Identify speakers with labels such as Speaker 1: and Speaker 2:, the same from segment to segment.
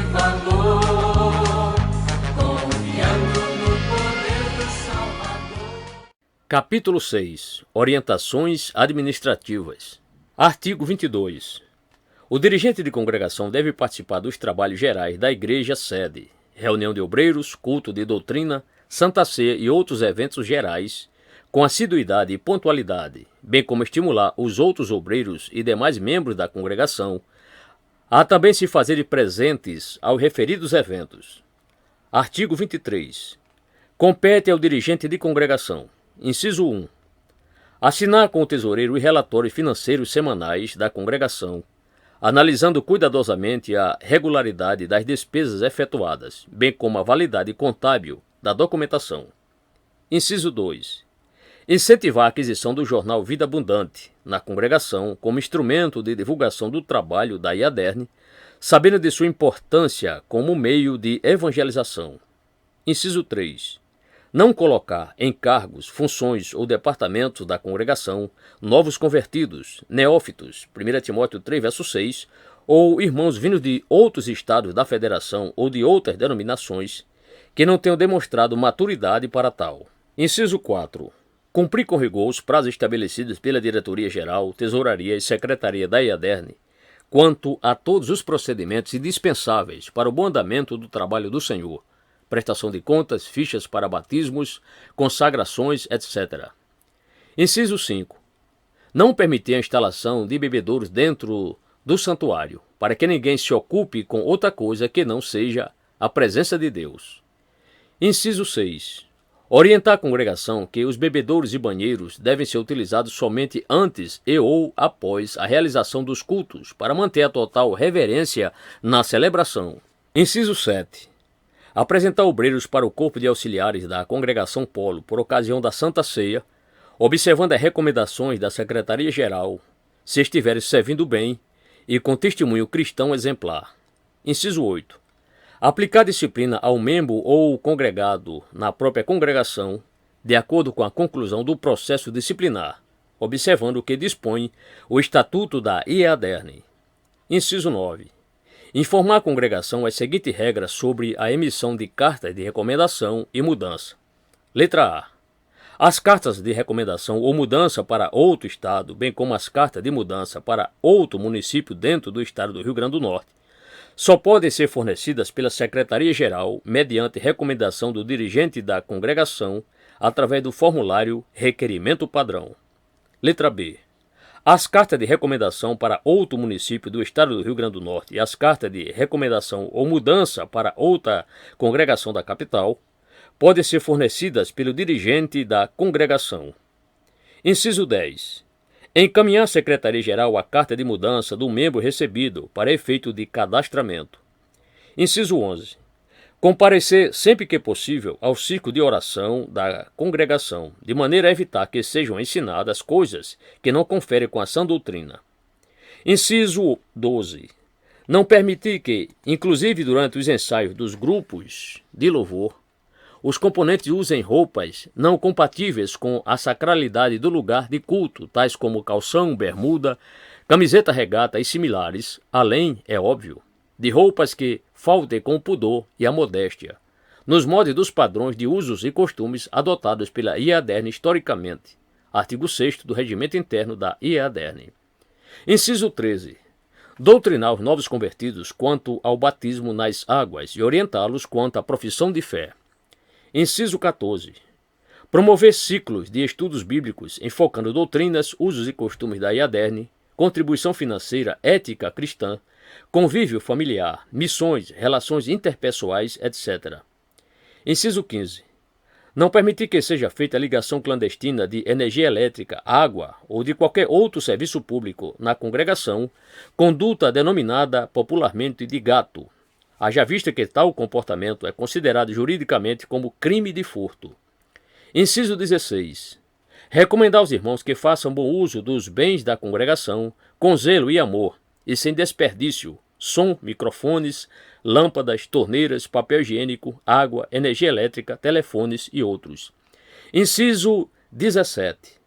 Speaker 1: valor, confiando no poder do Salvador.
Speaker 2: Capítulo 6. Orientações administrativas. Artigo 22. O dirigente de congregação deve participar dos trabalhos gerais da igreja sede, reunião de obreiros, culto de doutrina, santa ceia e outros eventos gerais, com assiduidade e pontualidade, bem como estimular os outros obreiros e demais membros da congregação a também se fazerem presentes aos referidos eventos. Artigo 23. Compete ao dirigente de congregação, inciso 1, assinar com o tesoureiro os relatórios financeiros semanais da congregação, analisando cuidadosamente a regularidade das despesas efetuadas, bem como a validade contábil da documentação. Inciso 2. Incentivar a aquisição do jornal Vida Abundante na congregação como instrumento de divulgação do trabalho da IADERN, sabendo de sua importância como meio de evangelização. Inciso 3. Não colocar em cargos, funções ou departamentos da congregação novos convertidos, neófitos, 1 Timóteo 3, verso 6, ou irmãos vindos de outros estados da federação ou de outras denominações que não tenham demonstrado maturidade para tal. Inciso 4. Cumprir com rigor os prazos estabelecidos pela Diretoria-Geral, Tesouraria e Secretaria da IADERN quanto a todos os procedimentos indispensáveis para o bom andamento do trabalho do Senhor, prestação de contas, fichas para batismos, consagrações, etc. Inciso 5. Não permitir a instalação de bebedouros dentro do santuário, para que ninguém se ocupe com outra coisa que não seja a presença de Deus. Inciso 6. Orientar a congregação que os bebedouros e banheiros devem ser utilizados somente antes e ou após a realização dos cultos, para manter a total reverência na celebração. Inciso 7. Apresentar obreiros para o corpo de auxiliares da congregação Polo por ocasião da Santa Ceia, observando as recomendações da Secretaria-Geral, se estiverem servindo bem e com testemunho cristão exemplar. Inciso 8. Aplicar disciplina ao membro ou congregado na própria congregação, de acordo com a conclusão do processo disciplinar, observando o que dispõe o Estatuto da IADERN. Inciso 9. Informar a congregação as seguintes regras sobre a emissão de cartas de recomendação e mudança. Letra A. As cartas de recomendação ou mudança para outro estado, bem como as cartas de mudança para outro município dentro do estado do Rio Grande do Norte, só podem ser fornecidas pela Secretaria-Geral mediante recomendação do dirigente da congregação através do formulário Requerimento Padrão. Letra B. As cartas de recomendação para outro município do estado do Rio Grande do Norte e as cartas de recomendação ou mudança para outra congregação da capital podem ser fornecidas pelo dirigente da congregação. Inciso 10. Encaminhar à Secretaria-Geral a carta de mudança do membro recebido para efeito de cadastramento. Inciso 11. Comparecer sempre que possível ao círculo de oração da congregação, de maneira a evitar que sejam ensinadas coisas que não conferem com a sã doutrina. Inciso 12. Não permitir que, inclusive durante os ensaios dos grupos de louvor, os componentes usem roupas não compatíveis com a sacralidade do lugar de culto, tais como calção, bermuda, camiseta regata e similares, além, é óbvio, de roupas que faltem com o pudor e a modéstia, nos moldes dos padrões de usos e costumes adotados pela IADERN historicamente. Artigo 6º do Regimento Interno da IADERN. Inciso 13. Doutrinar os novos convertidos quanto ao batismo nas águas e orientá-los quanto à profissão de fé. Inciso 14. Promover ciclos de estudos bíblicos enfocando doutrinas, usos e costumes da IADERN, contribuição financeira, ética cristã, convívio familiar, missões, relações interpessoais, etc. Inciso 15. Não permitir que seja feita ligação clandestina de energia elétrica, água ou de qualquer outro serviço público na congregação, conduta denominada popularmente de gato, haja vista que tal comportamento é considerado juridicamente como crime de furto. Inciso 16. Recomendar aos irmãos que façam bom uso dos bens da congregação, com zelo e amor, e sem desperdício, som, microfones, lâmpadas, torneiras, papel higiênico, água, energia elétrica, telefones e outros. Inciso 17.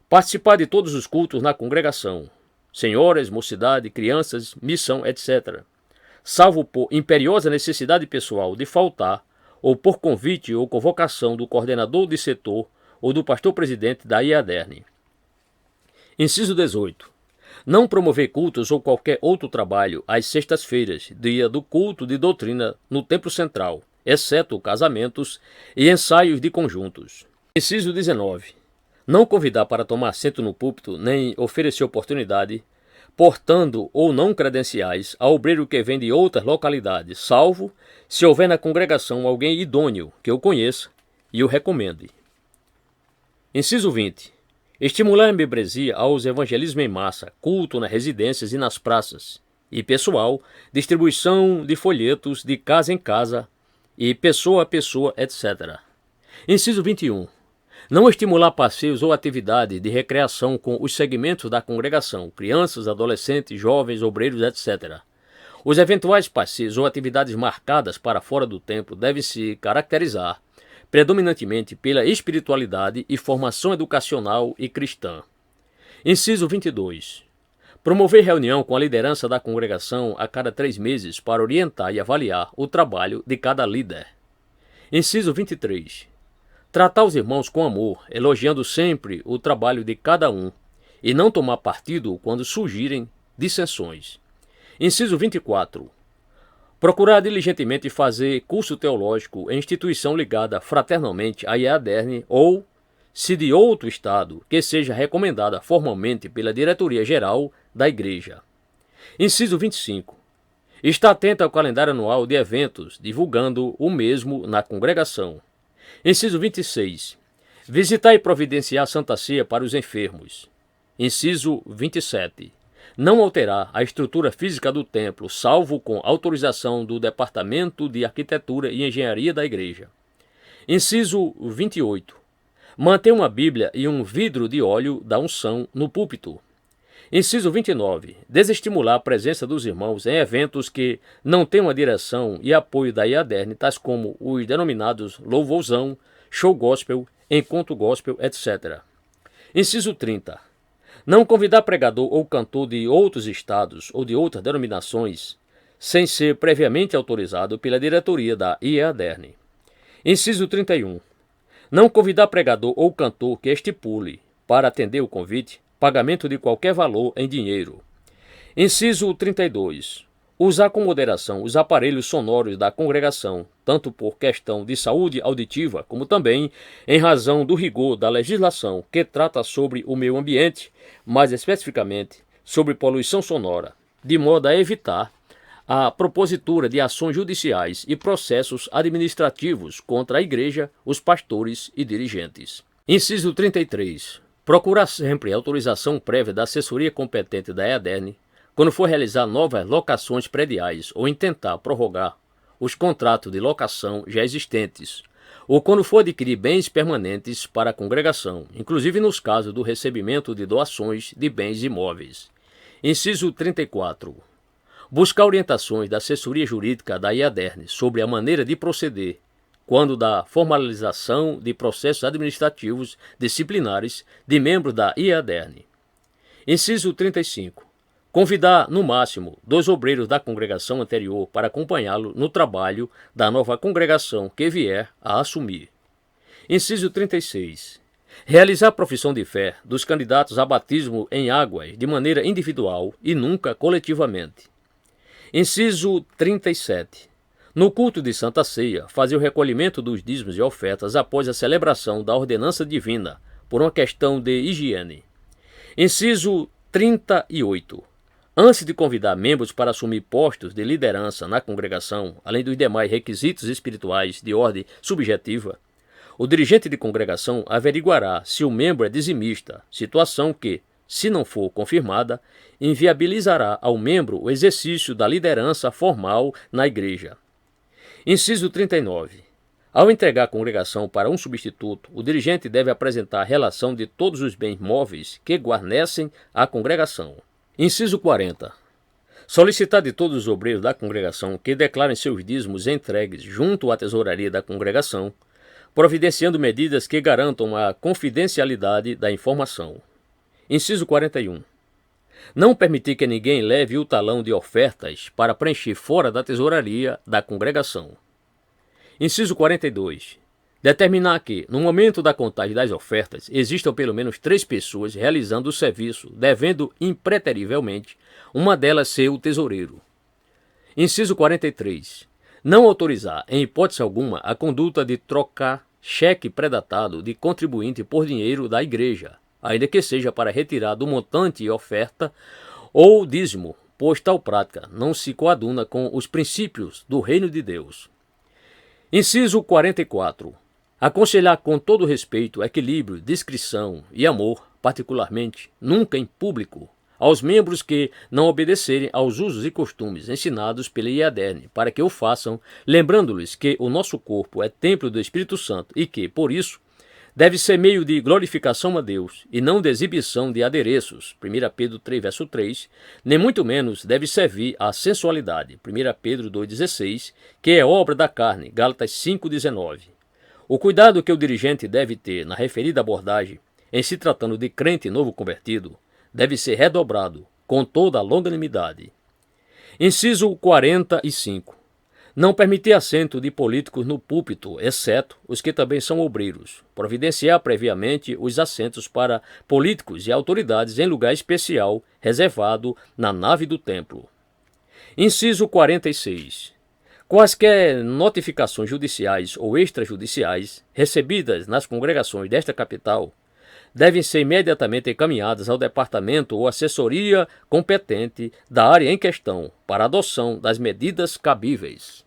Speaker 2: Participar de todos os cultos na congregação, senhoras, mocidade, crianças, missão, etc., salvo por imperiosa necessidade pessoal de faltar, ou por convite ou convocação do coordenador de setor ou do pastor-presidente da IADERN. Inciso 18. Não promover cultos ou qualquer outro trabalho às sextas-feiras, dia do culto de doutrina no Templo Central, exceto casamentos e ensaios de conjuntos. Inciso 19. Não convidar para tomar assento no púlpito, nem oferecer oportunidade, portando ou não credenciais, a obreiro que vem de outras localidades, salvo se houver na congregação alguém idôneo que o conheça e o recomende. Inciso 20. Estimular a membresia aos evangelismos em massa, culto nas residências e nas praças, e pessoal, distribuição de folhetos de casa em casa e pessoa a pessoa, etc. Inciso 21. Não estimular passeios ou atividades de recreação com os segmentos da congregação, crianças, adolescentes, jovens, obreiros, etc. Os eventuais passeios ou atividades marcadas para fora do templo devem se caracterizar predominantemente pela espiritualidade e formação educacional e cristã. Inciso 22. Promover reunião com a liderança da congregação a cada 3 meses para orientar e avaliar o trabalho de cada líder. Inciso 23. Tratar os irmãos com amor, elogiando sempre o trabalho de cada um, e não tomar partido quando surgirem dissensões. Inciso 24. Procurar diligentemente fazer curso teológico em instituição ligada fraternalmente à IADERN ou, se de outro estado, que seja recomendada formalmente pela diretoria geral da Igreja. Inciso 25. Está atento ao calendário anual de eventos, divulgando o mesmo na congregação. Inciso 26. Visitar e providenciar a Santa Ceia para os enfermos. Inciso 27. Não alterar a estrutura física do templo, salvo com autorização do Departamento de Arquitetura e Engenharia da Igreja. Inciso 28. Manter uma Bíblia e um vidro de óleo da unção no púlpito. Inciso 29. Desestimular a presença dos irmãos em eventos que não tenham a direção e apoio da IADERN, tais como os denominados louvorzão, show gospel, encontro gospel, etc. Inciso 30. Não convidar pregador ou cantor de outros estados ou de outras denominações, sem ser previamente autorizado pela diretoria da IADERN. Inciso 31. Não convidar pregador ou cantor que estipule, para atender o convite, pagamento de qualquer valor em dinheiro. Inciso 32. Usar com moderação os aparelhos sonoros da congregação, tanto por questão de saúde auditiva, como também em razão do rigor da legislação que trata sobre o meio ambiente, mais especificamente sobre poluição sonora, de modo a evitar a propositura de ações judiciais e processos administrativos contra a Igreja, os pastores e dirigentes. Inciso 33. Procurar sempre a autorização prévia da assessoria competente da IADERN quando for realizar novas locações prediais ou intentar prorrogar os contratos de locação já existentes, ou quando for adquirir bens permanentes para a congregação, inclusive nos casos do recebimento de doações de bens imóveis. Inciso 34. Buscar orientações da assessoria jurídica da IADERN sobre a maneira de proceder quando da formalização de processos administrativos disciplinares de membros da IADERN. Inciso 35. Convidar, no máximo, 2 obreiros da congregação anterior para acompanhá-lo no trabalho da nova congregação que vier a assumir. Inciso 36. Realizar a profissão de fé dos candidatos a batismo em águas de maneira individual e nunca coletivamente. Inciso 37. No culto de Santa Ceia, fazer o recolhimento dos dízimos e ofertas após a celebração da ordenança divina, por uma questão de higiene. Inciso 38. Antes de convidar membros para assumir postos de liderança na congregação, além dos demais requisitos espirituais de ordem subjetiva, o dirigente de congregação averiguará se o membro é dizimista, situação que, se não for confirmada, inviabilizará ao membro o exercício da liderança formal na igreja. Inciso 39. Ao entregar a congregação para um substituto, o dirigente deve apresentar a relação de todos os bens móveis que guarnecem a congregação. Inciso 40. Solicitar de todos os obreiros da congregação que declarem seus dízimos entregues junto à tesouraria da congregação, providenciando medidas que garantam a confidencialidade da informação. Inciso 41. Não permitir que ninguém leve o talão de ofertas para preencher fora da tesouraria da congregação. Inciso 42. Determinar que, no momento da contagem das ofertas, existam pelo menos 3 pessoas realizando o serviço, devendo impreterivelmente uma delas ser o tesoureiro. Inciso 43. Não autorizar, em hipótese alguma, a conduta de trocar cheque predatado de contribuinte por dinheiro da igreja, ainda que seja para retirar do montante e oferta ou dízimo, pois tal prática não se coaduna com os princípios do reino de Deus. Inciso 44. Aconselhar com todo respeito, equilíbrio, discrição e amor, particularmente, nunca em público, aos membros que não obedecerem aos usos e costumes ensinados pela IADERN, para que o façam, lembrando-lhes que o nosso corpo é templo do Espírito Santo e que, por isso, deve ser meio de glorificação a Deus e não de exibição de adereços, 1 Pedro 3, verso 3, nem muito menos deve servir à sensualidade, 1 Pedro 2,16, que é obra da carne, Gálatas 5,19. O cuidado que o dirigente deve ter na referida abordagem, em se tratando de crente novo convertido, deve ser redobrado com toda a longanimidade. Inciso 45. Não permitir assento de políticos no púlpito, exceto os que também são obreiros. Providenciar previamente os assentos para políticos e autoridades em lugar especial reservado na nave do templo. Inciso 46. Quaisquer notificações judiciais ou extrajudiciais recebidas nas congregações desta capital devem ser imediatamente encaminhadas ao departamento ou assessoria competente da área em questão para adoção das medidas cabíveis.